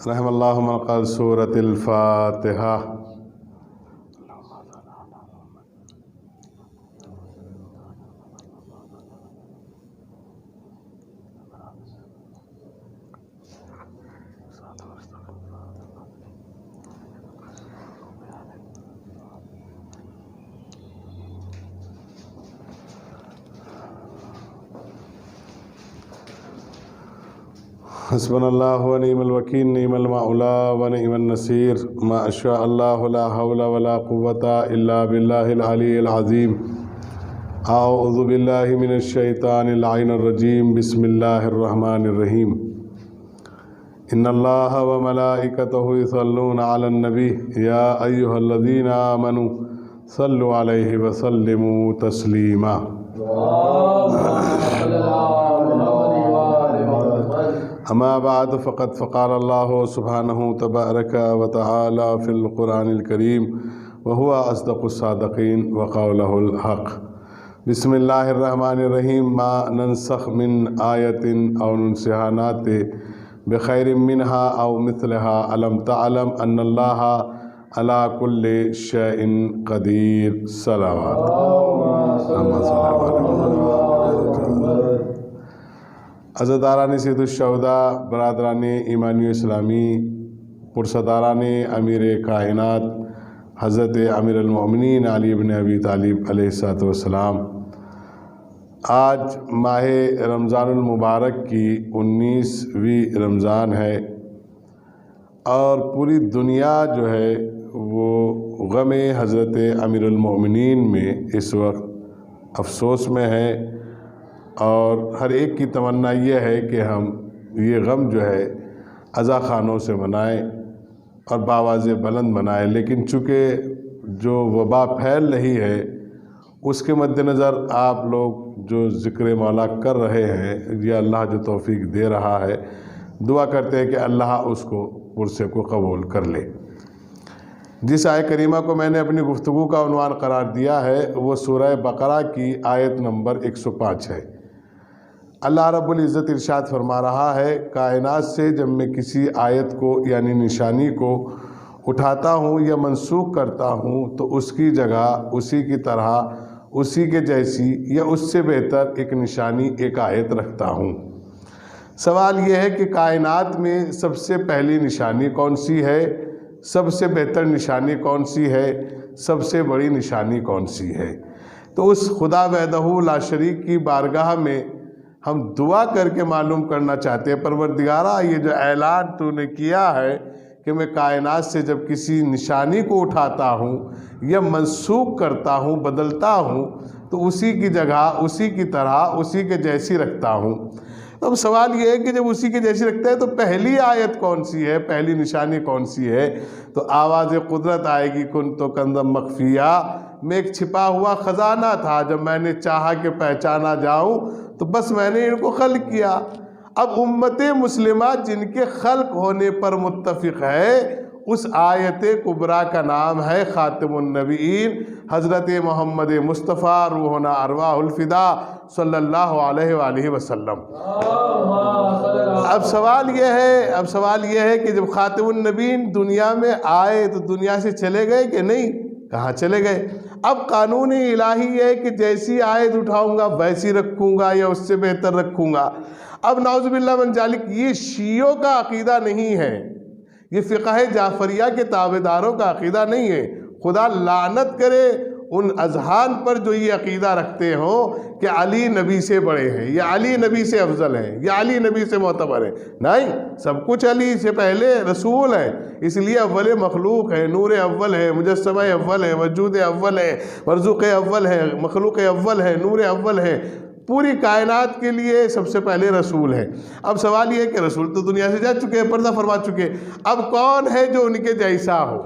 رحم اللہ من قال سورۃ الفاتحہ۔ حسبنا اللہ و نعم الوکیل، نعم المولا و نعم النصیر، ما شاء اللہ لا حول ولا قوة الا باللہ العلی العظیم۔ اعوذ باللہ من الشیطان اللعین الرجیم، بسم اللہ الرحمن الرحیم۔ ان اللہ و ملائکتہ یصلون علی النبی یا ایہا الذین آمنوا صلوا علیہ وسلموا تسلیما۔ اما بعد فقد فقال اللہ سبحانہ تبارک و تعالی فی القرآن الکریم وهو اصدق الصادقین وقولہ الحق۔ بسم اللہ الرحمن الرحیم۔ ما ننسخ من آیت او ننسها نات بخیر منها او مثلها الم تعلم ان اللہ علی کل شیء قدیر۔ عزاداران سید الشہداء، برادران ایمانی و اسلامی، پرصداران امیر کائنات حضرت امیر المؤمنین علی بن ابی طالب علیہ السلام، آج ماہ رمضان المبارک کی 19ویں رمضان ہے اور پوری دنیا جو ہے وہ غم حضرت امیر المؤمنین میں اس وقت افسوس میں ہے، اور ہر ایک کی تمنا یہ ہے کہ ہم یہ غم جو ہے عزا خانوں سے منائیں اور بآواز بلند منائیں، لیکن چونکہ جو وبا پھیل رہی ہے اس کے مد نظر آپ لوگ جو ذکر مولا کر رہے ہیں، یہ اللہ جو توفیق دے رہا ہے، دعا کرتے ہیں کہ اللہ اس کو پرسے کو قبول کر لے۔ جس آیت کریمہ کو میں نے اپنی گفتگو کا عنوان قرار دیا ہے وہ سورہ بقرہ کی آیت نمبر 105 ہے۔ اللہ رب العزت ارشاد فرما رہا ہے، کائنات سے جب میں کسی آیت کو یعنی نشانی کو اٹھاتا ہوں یا منسوخ کرتا ہوں تو اس کی جگہ اسی کی طرح، اسی کے جیسی یا اس سے بہتر ایک نشانی، ایک آیت رکھتا ہوں۔ سوال یہ ہے کہ کائنات میں سب سے پہلی نشانی کون سی ہے، سب سے بہتر نشانی کون سی ہے، سب سے بڑی نشانی کون سی ہے؟ تو اس خدا وحدہ لا شریک کی بارگاہ میں ہم دعا کر کے معلوم کرنا چاہتے ہیں، پروردگارا یہ جو اعلان تو نے کیا ہے کہ میں کائنات سے جب کسی نشانی کو اٹھاتا ہوں یا منسوخ کرتا ہوں، بدلتا ہوں تو اسی کی جگہ، اسی کی طرح، اسی کے جیسی رکھتا ہوں۔ اب سوال یہ ہے کہ جب اسی کے جیسی رکھتا ہے تو پہلی آیت کون سی ہے، پہلی نشانی کون سی ہے؟ تو آواز قدرت آئے گی، کن تو کنزم مخفیہ، میں ایک چھپا ہوا خزانہ تھا، جب میں نے چاہا کہ پہچانا جاؤں تو بس میں نے ان کو خلق کیا۔ اب امت مسلمہ جن کے خلق ہونے پر متفق ہے، اس آیت کبریٰ کا نام ہے خاتم النبیین حضرت محمد مصطفیٰ روحنا ارواح الفدا صلی اللہ علیہ وآلہ وسلم۔ اب سوال یہ ہے کہ جب خاتم النبیین دنیا میں آئے تو دنیا سے چلے گئے کہ نہیں؟ کہاں چلے گئے؟ اب قانون الہی یہ ہے کہ جیسی آیت اٹھاؤں گا ویسی رکھوں گا یا اس سے بہتر رکھوں گا۔ اب نعوذ باللہ من ذالک، یہ شیعوں کا عقیدہ نہیں ہے، یہ فقہ جعفریہ کے تابعداروں کا عقیدہ نہیں ہے۔ خدا لعنت کرے ان اذہان پر جو یہ عقیدہ رکھتے ہوں کہ علی نبی سے بڑے ہیں یا علی نبی سے افضل ہیں یا علی نبی سے معتبر ہیں۔ نہیں، سب کچھ علی سے پہلے رسول ہیں، اس لیے اول مخلوق ہے، نور اول ہے، مجسمہ اول ہے، وجود اول ہے، مرزوق اول ہے، مخلوق اول ہے، نور اول ہے، پوری کائنات کے لیے سب سے پہلے رسول ہے۔ اب سوال یہ ہے کہ رسول تو دنیا سے جا چکے ہیں، پردہ فرما چکے، اب کون ہے جو ان کے جیسا ہو؟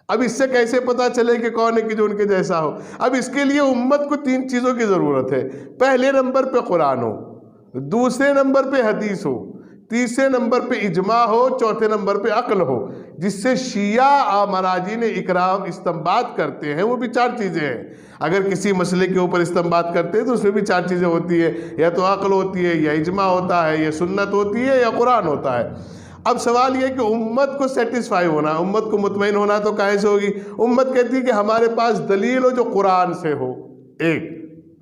اب اس سے کیسے پتہ چلے کہ کون ہے کہ جو ان کے جیسا ہو؟ اب اس کے لیے امت کو 3 چیزوں کی ضرورت ہے۔ پہلے نمبر پہ قرآن ہو، دوسرے نمبر پہ حدیث ہو، تیسرے نمبر پہ اجماع ہو، چوتھے نمبر پہ عقل ہو، جس سے شیعہ مراجعین اکرام استنباط کرتے ہیں۔ وہ بھی 4 چیزیں ہیں، اگر کسی مسئلے کے اوپر استنباط کرتے ہیں تو اس میں بھی 4 چیزیں ہوتی ہیں، یا تو عقل ہوتی ہے، یا اجماع ہوتا ہے، یا سنت ہوتی ہے، یا قرآن ہوتا ہے۔ اب سوال یہ کہ امت کو سیٹسفائی ہونا، امت کو مطمئن ہونا تو کیسے ہوگی؟ امت کہتی ہے کہ ہمارے پاس دلیل ہو جو قرآن سے ہو، ایک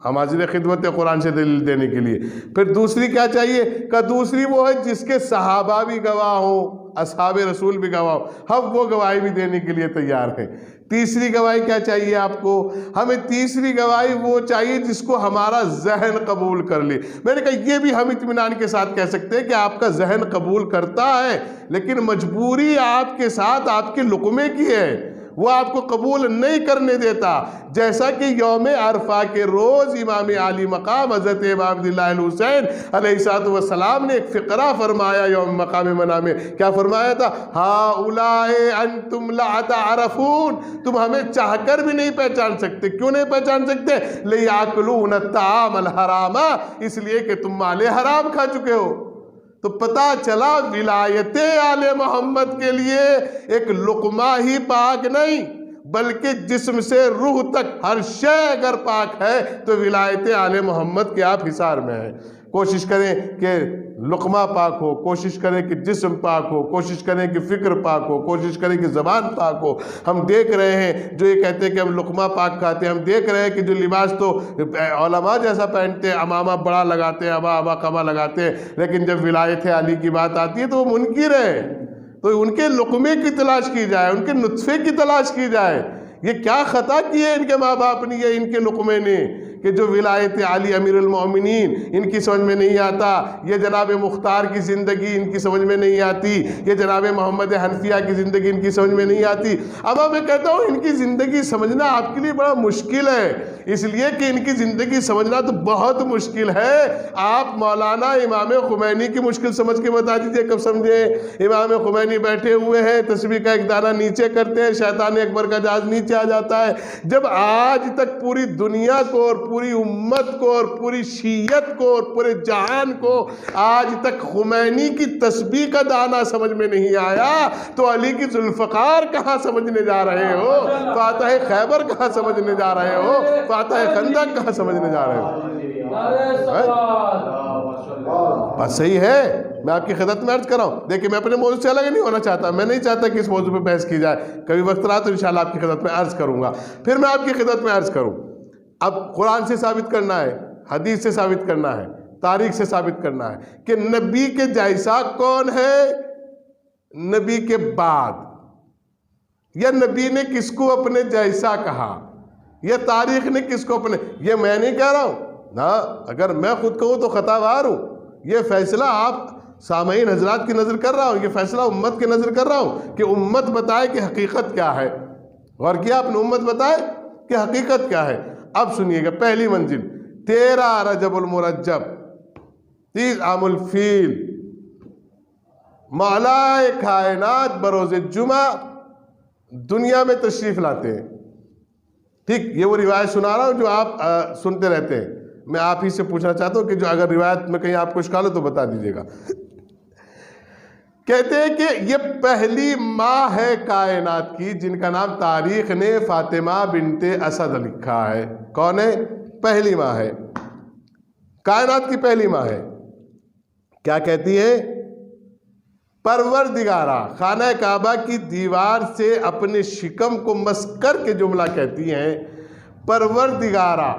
ہم حاضر خدمت قرآن سے دلیل دینے کے لیے۔ پھر دوسری کیا چاہیے کہ دوسری وہ ہے جس کے صحابہ بھی گواہ ہوں، اصحاب رسول بھی گواہ ہوں، ہم وہ گواہی بھی دینے کے لیے تیار ہیں۔ تیسری گواہی کیا چاہیے آپ کو؟ ہمیں تیسری گواہی وہ چاہیے جس کو ہمارا ذہن قبول کر لے۔ میں نے کہا یہ بھی ہم اطمینان کے ساتھ کہہ سکتے ہیں کہ آپ کا ذہن قبول کرتا ہے، لیکن مجبوری آپ کے ساتھ آپ کے لقمے کی ہے، وہ آپ کو قبول نہیں کرنے دیتا۔ جیسا کہ یوم عرفہ کے روز امام عالی مقام حضرت امام عبداللہ الحسین علیہ السلام نے ایک فقرہ فرمایا یوم مقام منع میں۔ کیا فرمایا تھا؟ ہؤلاء انتم لا تعرفون، تم ہمیں چاہ کر بھی نہیں پہچان سکتے۔ کیوں نہیں پہچان سکتے؟ لیاکلون الطعام الحرام، اس لیے کہ تم مال حرام کھا چکے ہو۔ تو پتہ چلا ولایت آل محمد کے لیے ایک لقمہ ہی پاک نہیں، بلکہ جسم سے روح تک ہر شے اگر پاک ہے تو ولایت آل محمد کے آپ حصار میں ہے۔ کوشش کریں کہ لقمہ پاک ہو، کوشش کریں کہ جسم پاک ہو، کوشش کریں کہ فکر پاک ہو، کوشش کریں کہ زبان پاک ہو۔ ہم دیکھ رہے ہیں جو یہ کہتے ہیں کہ ہم لقمہ پاک کھاتے ہیں، ہم دیکھ رہے ہیں کہ جو لباس تو علماء جیسا پہنتے ہیں، امامہ بڑا لگاتے ہیں، ابا قبا لگاتے ہیں، لیکن جب ولایت علی کی بات آتی ہے تو وہ منکر ہے۔ تو ان کے لقمے کی تلاش کی جائے، ان کے نطفے کی تلاش کی جائے۔ یہ کیا خطا کی ہے ان کے ماں باپ نے، یہ ان کے لقمے نے، کہ جو ولایت علی امیر المومنین ان کی سمجھ میں نہیں آتا، یہ جناب مختار کی زندگی ان کی سمجھ میں نہیں آتی، یہ جناب محمد حنفیہ کی زندگی ان کی سمجھ میں نہیں آتی۔ اب میں کہتا ہوں ان کی زندگی سمجھنا آپ کے لیے بڑا مشکل ہے، اس لیے کہ ان کی زندگی سمجھنا تو بہت مشکل ہے۔ آپ مولانا امام خمینی کی مشکل سمجھ کے بتا دیجئے کب سمجھیں؟ امام خمینی بیٹھے ہوئے ہیں، تسبیح کا ایک دانہ نیچے کرتے ہیں، شیطان اکبر کا جہاز نیچے آ جاتا ہے۔ جب آج تک پوری دنیا کو اور پوری امت کو اور پوری شیعت کو اور پورے جہان کو آج تک خمینی کی تسبیح کا دانہ سمجھ میں نہیں آیا، تو علی کی ذوالفقار کہاں سمجھنے جا رہے ہو؟ فاتح خیبر کہاں سمجھنے جا رہے ہو؟ فاتح خندق کہاں سمجھنے جا رہے ہو؟ بات صحیح ہے، میں آپ کی خدمت میں عرض کر رہا ہوں۔ دیکھیں میں اپنے موضوع سے الگ نہیں ہونا چاہتا، میں نہیں چاہتا کہ اس موضوع پہ بحث کی جائے، کبھی وقت رہا تو انشاءاللہ آپ کی خدمت میں عرض کروں گا۔ پھر میں آپ کی خدمت میں عرض کروں، اب قرآن سے ثابت کرنا ہے، حدیث سے ثابت کرنا ہے، تاریخ سے ثابت کرنا ہے کہ نبی کے جیسا کون ہے نبی کے بعد، یا نبی نے کس کو اپنے جیسا کہا، یا تاریخ نے کس کو اپنے، یہ میں نہیں کہہ رہا ہوں نا، اگر میں خود کہوں تو خطا وار ہوں۔ یہ فیصلہ آپ سامعین حضرات کی نظر کر رہا ہوں، یہ فیصلہ امت کی نظر کر رہا ہوں کہ امت بتائے کہ حقیقت کیا ہے۔ غور کیا آپ نے؟ امت بتائے کہ حقیقت کیا ہے۔ اب سنیے گا، پہلی منزل 13 رجب المرجب 30 عام الفیل، مولا کائنات بروز جمعہ دنیا میں تشریف لاتے ہیں۔ ٹھیک، یہ وہ روایت سنا رہا ہوں جو آپ سنتے رہتے ہیں۔ میں آپ ہی سے پوچھنا چاہتا ہوں کہ جو اگر روایت میں کہیں آپ کو اشکال ہو تو بتا دیجیے گا۔ کہتے ہیں کہ یہ پہلی ماں ہے کائنات کی جن کا نام تاریخ نے فاطمہ بنت اسد لکھا ہے۔ کون ہے؟ پہلی ماں ہے، کائنات کی پہلی ماں ہے۔ کیا کہتی ہے؟ پروردگارہ، خانہ کعبہ کی دیوار سے اپنے شکم کو مس کر کے جملہ کہتی ہیں، پروردگارہ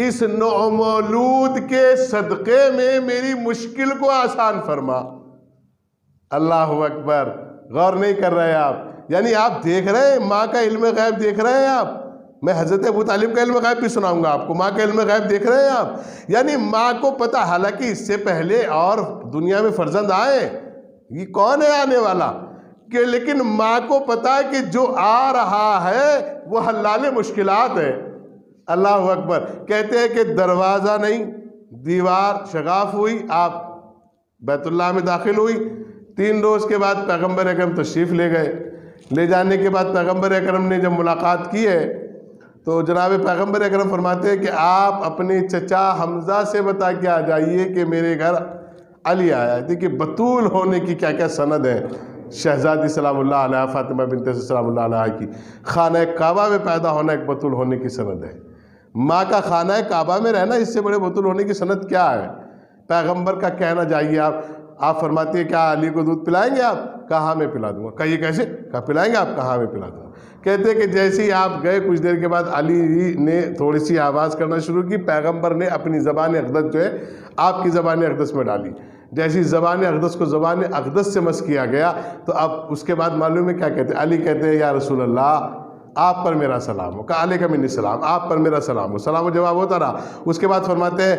اس نومولود کے صدقے میں میری مشکل کو آسان فرما۔ اللہ اکبر، غور نہیں کر رہے آپ؟ یعنی آپ دیکھ رہے ہیں ماں کا علم غیب، دیکھ رہے ہیں آپ؟ میں حضرت ابو طالب کا علم غیب بھی سناؤں گا آپ کو، ماں کا علم غیب دیکھ رہے ہیں آپ؟ یعنی ماں کو پتہ، حالانکہ اس سے پہلے اور دنیا میں فرزند آئے، یہ کون ہے آنے والا، کہ لیکن ماں کو پتہ ہے کہ جو آ رہا ہے وہ حلال مشکلات ہے۔ اللہ اکبر۔ کہتے ہیں کہ دروازہ نہیں، دیوار شگاف ہوئی، آپ بیت اللہ میں داخل ہوئی، 3 روز کے بعد پیغمبر اکرم تشریف لے گئے۔ لے جانے کے بعد پیغمبر اکرم نے جب ملاقات کی ہے تو جناب پیغمبر اکرم فرماتے ہیں کہ آپ اپنے چچا حمزہ سے بتا کے آ جائیے کہ میرے گھر علی آیا ہے۔ دیکھیے بطول ہونے کی کیا کیا سند ہے شہزادی سلام اللہ علیہ فاطمہ بنت سلام اللہ علیہ کی۔ خانہ کعبہ میں پیدا ہونا ایک بطول ہونے کی سند ہے۔ ماں کا خانہ کعبہ میں رہنا اس سے بڑے بطول ہونے کی سند کیا ہے؟ پیغمبر کا کہنا جائیے آپ، آپ فرماتی ہیں کیا علی کو دودھ پلائیں گے آپ؟ کہا ہاں میں پلا دوں گا۔ کہا یہ کیسے؟ کہا پلائیں گے آپ؟ کہا ہاں میں پلا دوں گا۔ کہتے ہیں کہ جیسے ہی آپ گئے کچھ دیر کے بعد علی نے تھوڑی سی آواز کرنا شروع کی، پیغمبر نے اپنی زبان اقدس جو ہے آپ کی زبان اقدس میں ڈالی۔ جیسی زبان اقدس کو زبان اقدس سے مس کیا گیا تو اب اس کے بعد معلوم ہے کیا کہتے ہیں؟ علی کہتے ہیں یا رسول اللہ آپ پر میرا سلام ہو۔ کہا علیکم منی السلام، آپ پر میرا سلام ہو۔ سلام و جواب ہوتا رہا۔ اس کے بعد فرماتے ہیں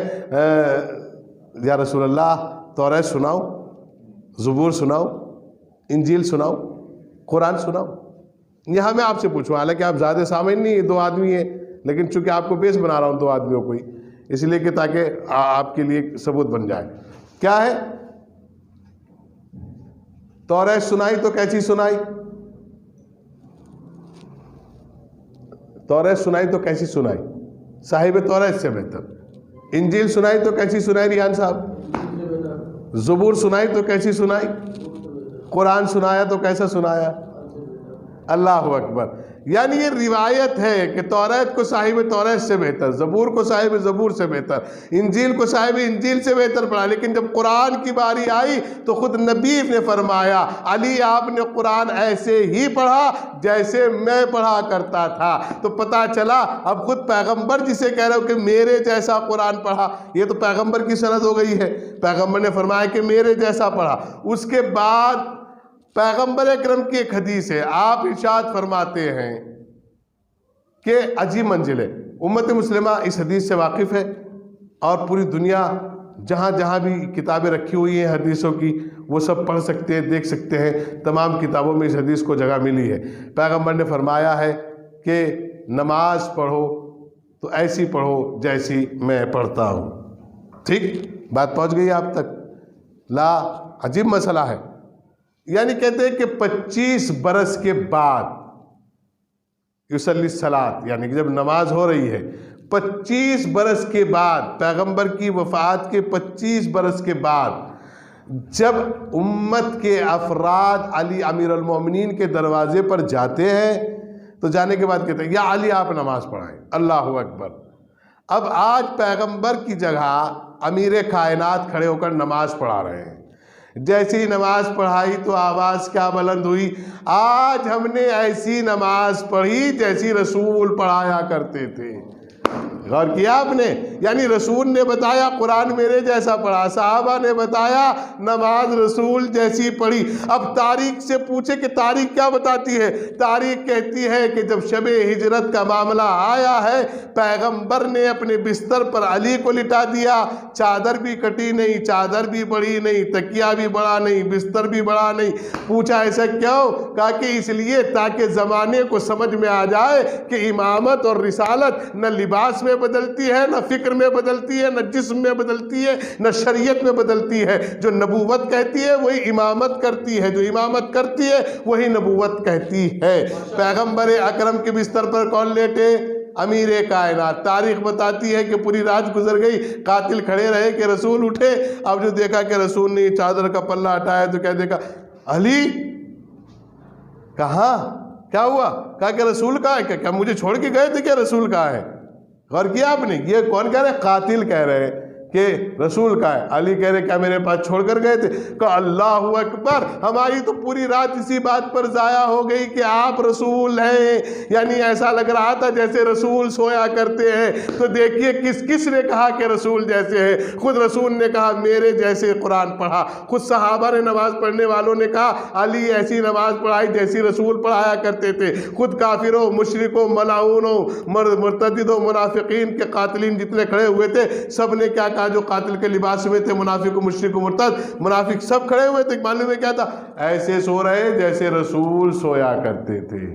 یا رسول اللہ توریت سناؤ، زبور سناؤ، انجیل سناؤ، قرآن سناؤ۔ یہاں میں آپ سے پوچھوں، حالانکہ آپ زیادہ سامعین نہیں، دو آدمی ہیں، لیکن چونکہ آپ کو بیس بنا رہا ہوں دو آدمیوں کو ہی، اس لیے کہ تاکہ آپ کے لیے ثبوت بن جائے۔ کیا ہے؟ توریت سنائی تو کیسی سنائی؟ توریت سنائی تو کیسی سنائی؟ صاحب توریت سے بہتر۔ انجیل سنائی تو کیسی سنائی ریحان صاحب؟ زبور سنائی تو کیسی سنائی؟ قرآن سنایا تو کیسا سنایا؟ اللہ اکبر۔ یعنی یہ روایت ہے کہ توریت کو صاحب توریت سے بہتر، زبور کو صاحب زبور سے بہتر، انجیل کو صاحب انجیل سے بہتر پڑھا۔ لیکن جب قرآن کی باری آئی تو خود نبی نے فرمایا علی آپ نے قرآن ایسے ہی پڑھا جیسے میں پڑھا کرتا تھا۔ تو پتہ چلا اب خود پیغمبر جسے کہہ رہے ہو کہ میرے جیسا قرآن پڑھا، یہ تو پیغمبر کی سند ہو گئی ہے۔ پیغمبر نے فرمایا کہ میرے جیسا پڑھا۔ اس کے بعد پیغمبر اکرم کی ایک حدیث ہے، آپ ارشاد فرماتے ہیں کہ عجیب منزل ہے۔ امت مسلمہ اس حدیث سے واقف ہے اور پوری دنیا جہاں جہاں بھی کتابیں رکھی ہوئی ہیں حدیثوں کی وہ سب پڑھ سکتے ہیں، دیکھ سکتے ہیں، تمام کتابوں میں اس حدیث کو جگہ ملی ہے۔ پیغمبر نے فرمایا ہے کہ نماز پڑھو تو ایسی پڑھو جیسی میں پڑھتا ہوں۔ ٹھیک بات پہنچ گئی آپ تک؟ لا عجیب مسئلہ ہے۔ یعنی کہتے ہیں کہ 25 برس کے بعد یصلی الصلاۃ، یعنی کہ جب نماز ہو رہی ہے 25 برس کے بعد، پیغمبر کی وفات کے 25 برس کے بعد جب امت کے افراد علی امیر المومنین کے دروازے پر جاتے ہیں تو جانے کے بعد کہتے ہیں یا علی آپ نماز پڑھائیں۔ اللہ اکبر۔ اب آج پیغمبر کی جگہ امیر کائنات کھڑے ہو کر نماز پڑھا رہے ہیں۔ جیسی نماز پڑھائی تو آواز کیا بلند ہوئی، آج ہم نے ایسی نماز پڑھی جیسی رسول پڑھایا کرتے تھے۔ غور کیا آپ نے؟ یعنی رسول نے بتایا قرآن میرے جیسا پڑھا، صحابہ نے بتایا نماز رسول جیسی پڑھی۔ اب تاریخ سے پوچھے کہ تاریخ کیا بتاتی ہے؟ تاریخ کہتی ہے کہ جب شب ہجرت کا معاملہ آیا ہے پیغمبر نے اپنے بستر پر علی کو لٹا دیا، چادر بھی کٹی نہیں، چادر بھی بڑی نہیں، تکیہ بھی بڑا نہیں، بستر بھی بڑا نہیں۔ پوچھا ایسا کیوں؟ کہا کہ اس لیے تاکہ زمانے کو سمجھ میں آ جائے کہ امامت اور رسالت نہ لباس میں بدلتی ہے، نہ فکر میں بدلتی ہے، نہ جسم میں بدلتی ہے، نہ شریعت میں بدلتی ہے۔ جو نبوت کہتی ہے وہی امامت کرتی ہے، جو امامت کرتی ہے وہی نبوت کہتی ہے۔ پیغمبر اکرم کے بستر پر کون لیٹے؟ امیر کائنات۔ تاریخ بتاتی ہے کہ پوری رات گزر گئی، قاتل کھڑے رہے کہ رسول اٹھے۔ اب جو دیکھا کہ رسول نے چادر کا پلہ ہٹایا تو کیا دیکھا؟ علی کہاں؟ کیا ہوا؟ کہا کہ رسول کہاں ہے؟ کیا مجھے چھوڑ کے گئے تھے کیا رسول کہاں ہے؟ غور کیا آپ نے؟ یہ کون کہہ رہے؟ قاتل کہہ رہے کہ رسول کا ہے۔ علی کہہ رہے کیا میرے پاس چھوڑ کر گئے تھے؟ کہا اللہ اکبر، ہماری تو پوری رات اسی بات پر ضائع ہو گئی کہ آپ رسول ہیں۔ یعنی ایسا لگ رہا تھا جیسے رسول سویا کرتے ہیں۔ تو دیکھیے کس کس نے کہا کہ رسول جیسے ہیں؟ خود رسول نے کہا میرے جیسے قرآن پڑھا، خود صحابہ نے نماز پڑھنے والوں نے کہا علی ایسی نماز پڑھائی جیسی رسول پڑھایا کرتے تھے۔ خود کافروں، مشرکوں، ملعونوں، مرتدوں، منافقین کے قاتلین جتنے کھڑے ہوئے تھے سب نے کیا کہا؟ جو قاتل کے لباس میں تھے، منافق و مشرک و مرتد منافق سب کھڑے ہوئے تھے۔ معلوم ہے کیا تھا؟ ایسے سو رہے جیسے رسول سویا کرتے تھے۔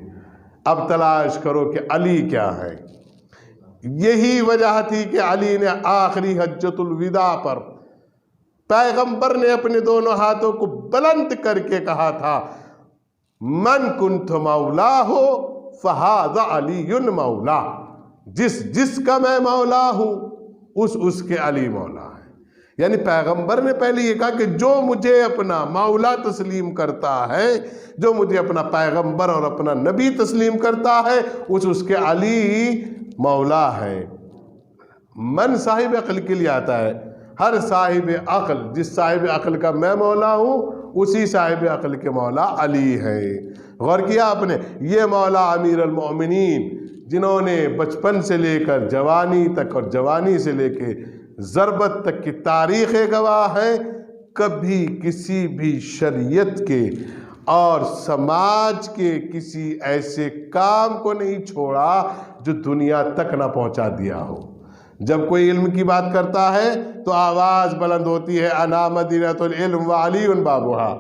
اب تلاش کرو کہ علی کیا ہے۔ یہی وجہ تھی کہ علی نے آخری حجۃ الوداع پر پیغمبر نے اپنے دونوں ہاتھوں کو بلند کر کے کہا تھا من کنت مولا ہو فہذا علی مولا، جس کا میں مولا ہوں اس کے علی مولا ہے۔ یعنی پیغمبر نے پہلے یہ کہا کہ جو مجھے اپنا مولا تسلیم کرتا ہے، جو مجھے اپنا پیغمبر اور اپنا نبی تسلیم کرتا ہے اس کے علی مولا ہے۔ من صاحب عقل کے لیے آتا ہے، ہر صاحب عقل، جس صاحب عقل کا میں مولا ہوں اسی صاحب عقل کے مولا علی ہے۔ غور کیا آپ نے؟ یہ مولا امیر المؤمنین جنہوں نے بچپن سے لے کر جوانی تک اور جوانی سے لے کے ضربت تک کی تاریخ گواہ ہے، کبھی کسی بھی شریعت کے اور سماج کے کسی ایسے کام کو نہیں چھوڑا جو دنیا تک نہ پہنچا دیا ہو۔ جب کوئی علم کی بات کرتا ہے تو آواز بلند ہوتی ہے، انا مدینۃ العلم وعلی بابھا۔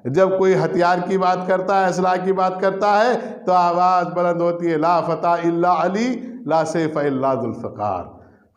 جب کوئی ہتھیار کی بات کرتا ہے، اسلحہ کی بات کرتا ہے تو آواز بلند ہوتی ہے، لا فتح الا علی لا سیف الا ذوالفقار۔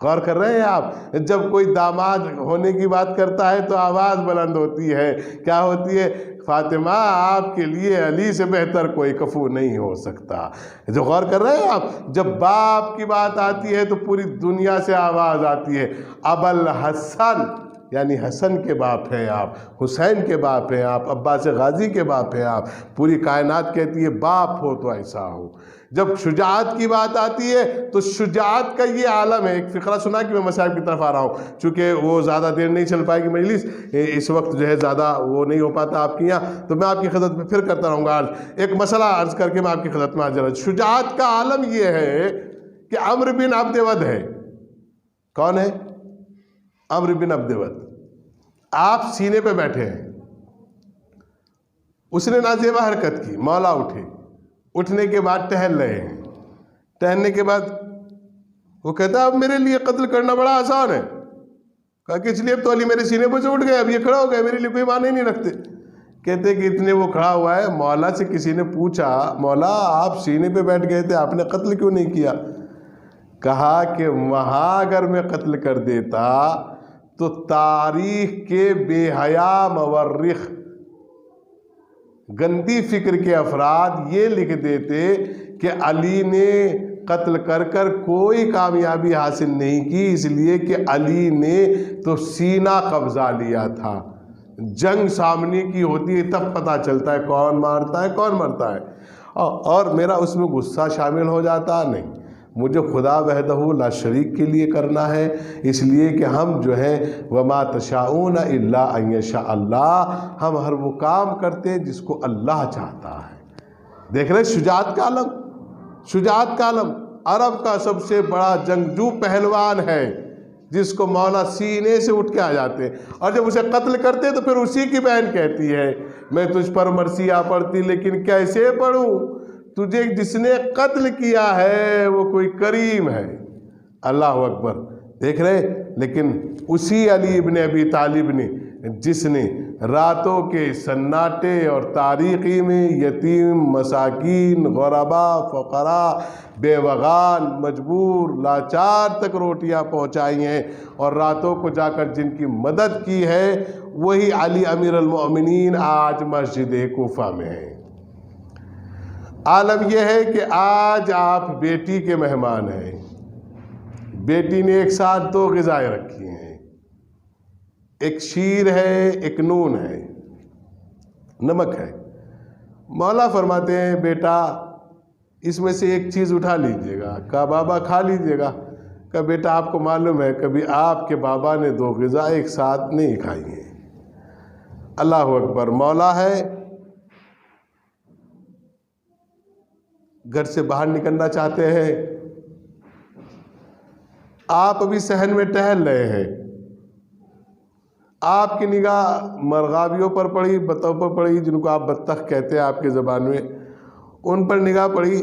غور کر رہے ہیں آپ؟ جب کوئی داماد ہونے کی بات کرتا ہے تو آواز بلند ہوتی ہے، کیا ہوتی ہے؟ فاطمہ آپ کے لیے علی سے بہتر کوئی کفو نہیں ہو سکتا۔ جو غور کر رہے ہیں آپ؟ جب باپ کی بات آتی ہے تو پوری دنیا سے آواز آتی ہے، ابوالحسن، یعنی حسن کے باپ ہیں آپ، حسین کے باپ ہیں آپ، عباس غازی کے باپ ہیں آپ۔ پوری کائنات کہتی ہے باپ ہو تو ایسا ہو۔ جب شجاعت کی بات آتی ہے تو شجاعت کا یہ عالم ہے۔ ایک فقرہ سنا کہ میں مسائل کی طرف آ رہا ہوں، چونکہ وہ زیادہ دیر نہیں چل پائے گی مجلس، اس وقت جو ہے زیادہ وہ نہیں ہو پاتا آپ کی یہاں، تو میں آپ کی خدمت میں پھر کرتا رہوں گا۔ آج ایک مسئلہ عرض کر کے میں آپ کی خدمت میں حاضر ہوں۔ شجاعت کا عالم یہ ہے کہ عمرو بن عبد ود ہے۔ کون ہے؟ عمرو بن عبد ود۔ آپ سینے پہ بیٹھے ہیں، اس نے نازیبہ حرکت کی، مولا اٹھے، اٹھنے کے بعد ٹہل رہے ہیں، ٹہلنے کے بعد وہ کہتا ہے اب میرے لیے قتل کرنا بڑا آسان ہے۔ کہا کہ اس لیے اب تو علی میرے سینے پہ سے اٹھ گئے، اب یہ کھڑا ہو گئے، میرے لیے کوئی معنی نہیں رکھتے۔ کہتے کہ اتنے وہ کھڑا ہوا ہے، مولا سے کسی نے پوچھا مولا آپ سینے پہ بیٹھ گئے تھے، آپ نے قتل کیوں نہیں کیا؟ کہا کہ وہاں اگر میں قتل کر دیتا تو تاریخ کے بے حیا مورخ، گندی فکر کے افراد یہ لکھ دیتے کہ علی نے قتل کر کر کوئی کامیابی حاصل نہیں کی، اس لیے کہ علی نے تو سینہ قبضہ لیا تھا۔ جنگ سامنے کی ہوتی ہے تب پتہ چلتا ہے کون مارتا ہے کون مرتا ہے، اور میرا اس میں غصہ شامل ہو جاتا نہیں۔ مجھے خدا وحدہ لا شریک کے لیے کرنا ہے، اس لیے کہ ہم جو ہیں وما تشاءون الا ان یشاء اللہ، ہم ہر وہ کام کرتے ہیں جس کو اللہ چاہتا ہے۔ دیکھ رہے شجاعت کا عالم، شجاعت کا عالم۔ عرب کا سب سے بڑا جنگجو پہلوان ہے جس کو مولا سینے سے اٹھ کے آ جاتے، اور جب اسے قتل کرتے تو پھر اسی کی بہن کہتی ہے میں تجھ پر مرثیہ پڑھتی لیکن کیسے پڑھوں، تجھے جس نے قتل کیا ہے وہ کوئی کریم ہے۔ اللہ اکبر، دیکھ رہے؟ لیکن اسی علی ابن ابی طالب نے جس نے راتوں کے سناٹے اور تاریخی میں یتیم، مساکین، غربا، فقراء، بیوغان، مجبور، لاچار تک روٹیاں پہنچائی ہیں، اور راتوں کو جا کر جن کی مدد کی ہے وہی علی امیر المؤمنین آج مسجد کوفہ میں ہیں۔ عالم یہ ہے کہ آج آپ بیٹی کے مہمان ہیں، بیٹی نے ایک ساتھ دو غذائیں رکھی ہیں، ایک شیر ہے ایک نون ہے، نمک ہے۔ مولا فرماتے ہیں بیٹا اس میں سے ایک چیز اٹھا لیجئے گا۔ کہا بابا کھا لیجئے گا۔ کہا بیٹا آپ کو معلوم ہے کبھی آپ کے بابا نے دو غذا ایک ساتھ نہیں کھائی ہیں۔ اللہ اکبر۔ مولا ہے، گھر سے باہر نکلنا چاہتے ہیں، آپ ابھی صحن میں ٹہل رہے ہیں، آپ کی نگاہ مرغابیوں پر پڑی، بطخوں پر پڑی، جن کو آپ بطخ کہتے ہیں آپ کی زبان میں، ان پر نگاہ پڑی۔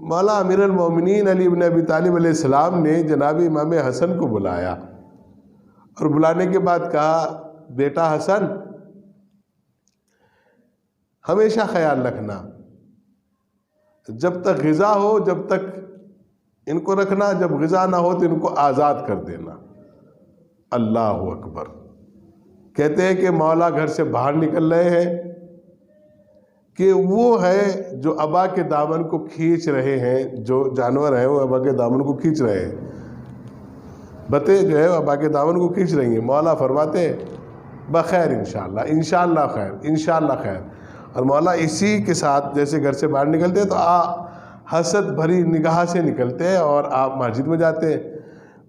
مولا امیر المومنین علی بن ابی طالب علیہ السلام نے جناب امام حسن کو بلایا، اور بلانے کے بعد کہا بیٹا حسن ہمیشہ خیال رکھنا، جب تک غذا ہو جب تک ان کو رکھنا، جب غذا نہ ہو تو ان کو آزاد کر دینا۔ اللہ اکبر۔ کہتے ہیں کہ مولا گھر سے باہر نکل رہے ہیں کہ وہ ہے جو ابا کے دامن کو کھینچ رہے ہیں، جو جانور ہیں وہ ابا کے دامن کو کھینچ رہے ہیں، بتیں جو ہے ابا کے دامن کو کھینچ رہی ہیں۔ مولا فرماتے ہیں بخیر انشاءاللہ، انشاءاللہ خیر، انشاءاللہ خیر۔ اور مولا اسی کے ساتھ جیسے گھر سے باہر نکلتے ہیں تو حسد بھری نگاہ سے نکلتے ہیں اور آپ مسجد میں جاتے ہیں۔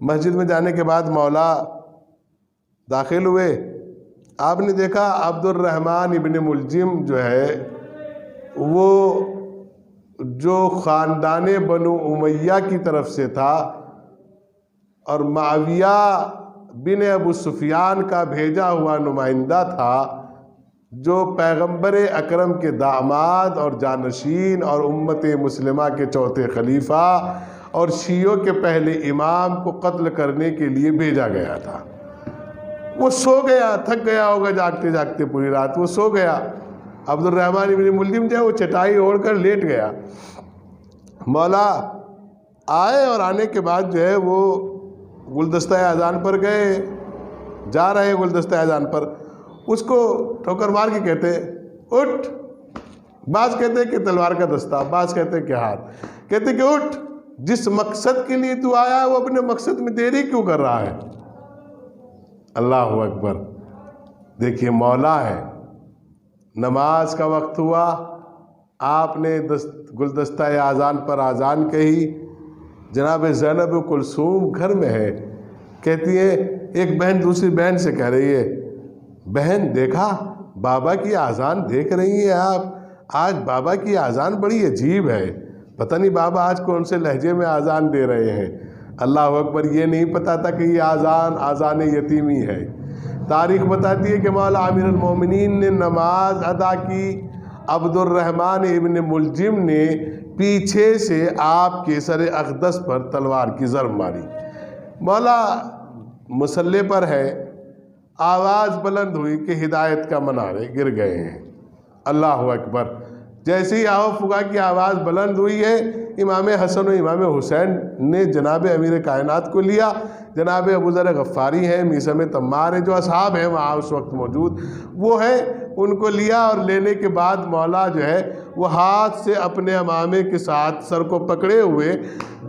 مسجد میں جانے کے بعد مولا داخل ہوئے، آپ نے دیکھا عبد الرحمن ابن ملجم جو ہے وہ جو خاندان بنو امیہ کی طرف سے تھا اور معاویہ بن ابو سفیان کا بھیجا ہوا نمائندہ تھا، جو پیغمبر اکرم کے داماد اور جانشین اور امت مسلمہ کے چوتھے خلیفہ اور شیعوں کے پہلے امام کو قتل کرنے کے لیے بھیجا گیا تھا۔ وہ سو گیا، تھک گیا ہوگا جاگتے جاگتے پوری رات، وہ سو گیا۔ عبد الرحمن ابن ملجم جو ہے وہ چٹائی اوڑھ کر لیٹ گیا۔ مولا آئے اور آنے کے بعد جو ہے وہ گلدستہ اذان پر گئے، جا رہے گلدستہ اذان پر، اس کو ٹھوکر مار کے کہتے اٹھ، بعض کہتے ہیں کہ تلوار کا دستہ، بعض کہتے ہیں کہ ہاتھ، کہتے کہ اٹھ، جس مقصد کے لیے تو آیا ہے وہ اپنے مقصد میں دیری کیوں کر رہا ہے؟ اللہ اکبر۔ دیکھیے مولا ہے، نماز کا وقت ہوا، آپ نے گلدستہ اذان پر اذان کہی، جناب زینب کلثوم گھر میں ہے، کہتی ہے، ایک بہن دوسری بہن سے کہہ رہی ہے، بہن دیکھا بابا کی اذان دیکھ رہی ہیں آپ، آج بابا کی اذان بڑی عجیب ہے، پتہ نہیں بابا آج کون سے لہجے میں اذان دے رہے ہیں۔ اللہ اکبر، یہ نہیں پتا تھا کہ یہ اذان یتیمی ہے۔ تاریخ بتاتی ہے کہ مولا امیر المومنین نے نماز ادا کی، عبد الرحمن ابن ملجم نے پیچھے سے آپ کے سر اقدس پر تلوار کی ضرب ماری۔ مولا مصلی پر ہے، آواز بلند ہوئی کہ ہدایت کا منارے گر گئے ہیں۔ اللہ اکبر۔ جیسے ہی آہو فغا کی آواز بلند ہوئی ہے، امام حسن و امام حسین نے جناب امیر کائنات کو لیا، جناب ابو ذر غفاری ہیں، میثم تمار ہیں، جو اصحاب ہیں وہاں اس وقت موجود وہ ہیں، ان کو لیا، اور لینے کے بعد مولا جو ہے وہ ہاتھ سے اپنے امامے کے ساتھ سر کو پکڑے ہوئے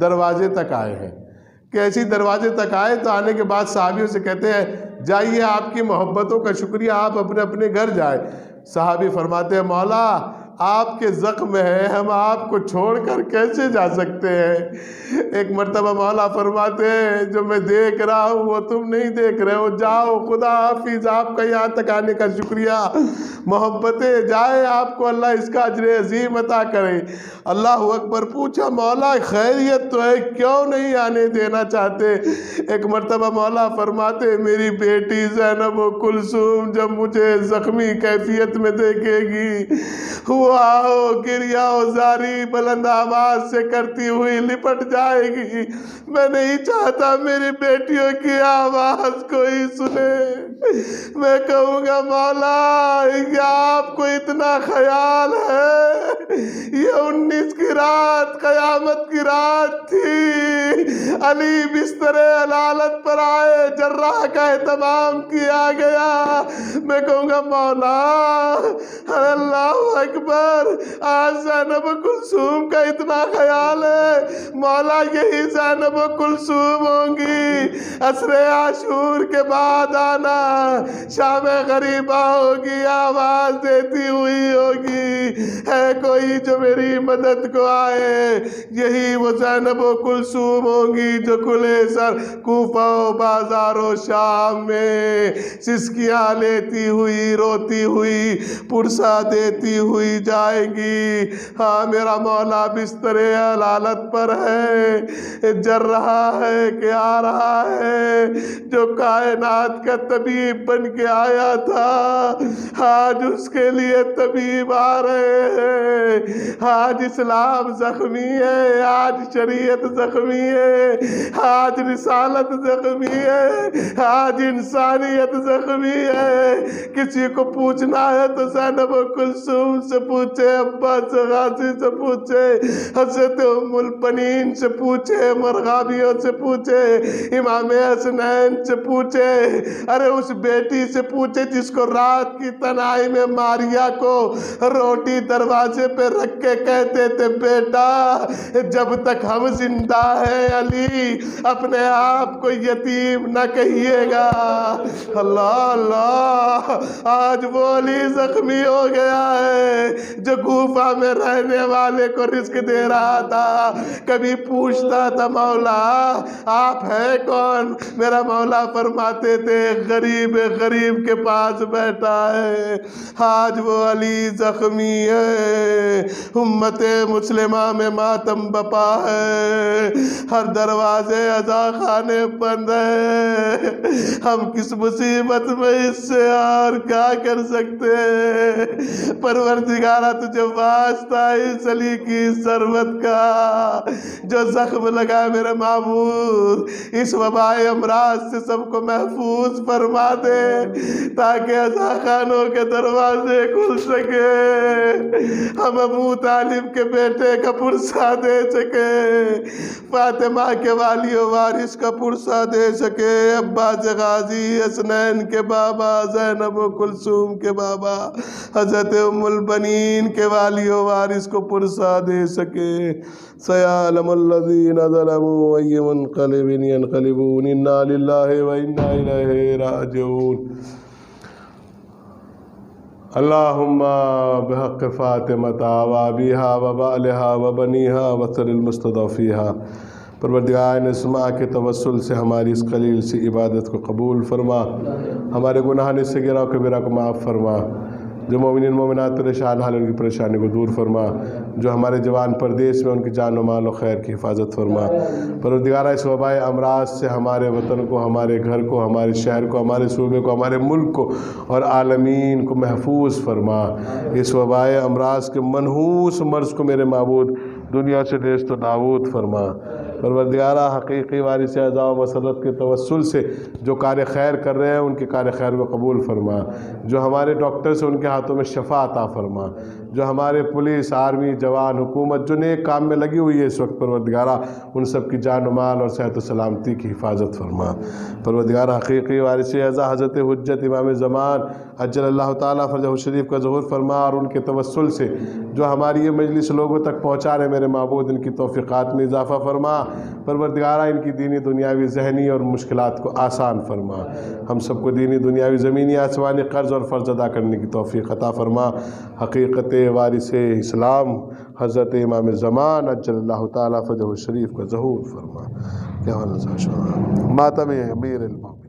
دروازے تک آئے ہیں۔ کیسی دروازے تک آئے تو آنے کے بعد صحابیوں سے کہتے ہیں، جائیے، آپ کی محبتوں کا شکریہ، آپ اپنے اپنے گھر جائیں۔ صحابی فرماتے ہیں، مولا آپ کے زخم ہے، ہم آپ کو چھوڑ کر کیسے جا سکتے ہیں؟ ایک مرتبہ مولا فرماتے ہیں، جو میں دیکھ رہا ہوں وہ تم نہیں دیکھ رہے ہو، جاؤ، خدا حافظ، آپ کا یہاں تک آنے کا شکریہ، محبتیں جائے، آپ کو اللہ اس کا اجر عظیم عطا کرے۔ اللہ اکبر۔ پوچھا، مولا خیریت تو ہے، کیوں نہیں آنے دینا چاہتے؟ ایک مرتبہ مولا فرماتے، میری بیٹی زینب کلثوم جب مجھے زخمی کیفیت میں دیکھے گی، گریہ زاری بلند آواز سے کرتی ہوئی لپٹ جائے گی۔ میں نہیں چاہتا میری بیٹیوں کی آواز کوئی سنے۔ میں کہوں گا، مولا کیا آپ کو اتنا خیال ہے؟ یہ 19 کی رات قیامت کی رات تھی، علی بستر علالت پر آئے، جراح کا اہتمام کیا گیا۔ میں کہوں گا، مولا اللہ اکبر، آج زینب کلثوم کا اتنا خیال ہے، مولا یہی زینب کلثوم ہوں گی، عصر عاشور کے بعد آنا، شام غریبہ ہوگی، آواز دیتی ہوئی ہوگی، ہے کوئی جو میری مدد کو آئے؟ یہی وہ زینب کلثوم ہوں گی جو کھلے سر کوفہ و بازار و شام میں سسکیاں لیتی ہوئی، روتی ہوئی، پرسہ دیتی ہوئی جائے گی۔ ہاں، میرا مولا بستر علالت پر ہے، جر رہا ہے کہ آ رہا ہے، جو کائنات کا طبیب بن کے آیا تھا، آج اس کے لیے طبیب آ رہے ہیں۔ آج اسلام زخمی ہے، آج شریعت زخمی ہے، آج رسالت زخمی ہے، آج انسانیت زخمی ہے۔ کسی کو پوچھنا ہے تو زینب کلثوم سے پوچھے، عباس غازی سے پوچھے، حضرت ام البنین سے پوچھے، مرغابیوں سے پوچھے، امام حسنین سے پوچھے، ارے اس بیٹی سے پوچھے جس کو رات کی تنہائی میں ماریا کو روٹی علی دروازے پہ رکھ کے کہتے تھے بیٹا جب تک ہم زندہ ہیں علی اپنے آپ کو یتیم نہ کہیے گا۔ اللہ اللہ، آج وہ علی زخمی ہو گیا ہے جو کوفہ میں رہنے والے کو رزق دے رہا تھا۔ کبھی پوچھتا تھا مولا آپ ہیں کون؟ میرا مولا فرماتے تھے غریب غریب کے پاس بیٹھا ہے۔ آج وہ علی زخمی ہے، امت مسلمہ میں ماتم بپا ہے، ہر دروازے عزا خانے بند ہے۔ ہم کس مصیبت میں اس سے اور کیا کر سکتے ہیں؟ پروردگارہ تجھے واسطہ اس علی کی ثروت کا جو زخم لگا میرے معبود، اس وبائے امراض سے سب کو محفوظ فرما دے تاکہ عزا خانوں کے دروازے کھل سکے، ہم ابو طالب کے بیٹے کا پرسہ دے سکے، فاطمہ کے والی و وارث کا پرسہ دے سکے، عباس غازی حسنین کے بابا، زینب و کلثوم کے بابا، حضرت ام البنین کے والی و وارث کو پرسہ دے سکے۔ سیعلم الذین ظلموا ای منقلب ینقلبون انا للہ و انا الیہ راجعون۔ اللہم بحق فاطمہ و ابیہا و بالہا و بنیہا و سر المستضعفیہا، پروردگار نسمہ کے توسل سے ہماری اس قلیل سی عبادت کو قبول فرما، ہمارے گناہ صغیرہ و کبیرہ کو معاف فرما، جو مومنین مومنات پریشان حال ان کی پریشانی کو دور فرما، جو ہمارے جوان پردیس میں ان کی جان و مال و خیر کی حفاظت فرما۔ پروردگارہ اس وبائے امراض سے ہمارے وطن کو، ہمارے گھر کو، ہمارے شہر کو، ہمارے صوبے کو، ہمارے ملک کو اور عالمین کو محفوظ فرما۔ اس وبائے امراض کے منحوس مرض کو میرے معبود دنیا سے نیست و نابود فرما۔ پروردگارہ حقیقی وارث اعضاء و مسرت کے توسل سے جو کار خیر کر رہے ہیں ان کے کار خیر کو قبول فرما، جو ہمارے ڈاکٹرز ہیں ان کے ہاتھوں میں شفا عطا فرما، جو ہمارے پولیس، آرمی، جوان، حکومت جو نیک کام میں لگی ہوئی ہے اس وقت پروردگارہ ان سب کی جان و مال اور صحت و سلامتی کی حفاظت فرما۔ پروردگارہ حقیقی وارث اعضاء حضرت حجت امام زمان عجل اللہ تعالیٰ فرجہ شریف کا ظہور فرما، اور ان کے توسل سے جو ہماری یہ مجلس لوگوں تک پہنچا رہے میرے معبود ان کی توفیقات میں اضافہ فرما۔ پروردگارہ ان کی دینی دنیاوی ذہنی اور مشکلات کو آسان فرما، ہم سب کو دینی دنیاوی زمینی آسمانی قرض اور فرض ادا کرنے کی توفیق عطا فرما۔ حقیقت وارث اسلام حضرت امام زمان عجل اللہ تعالیٰ فرجہ شریف کا ظہور فرما۔ ماتم امیر المومنین۔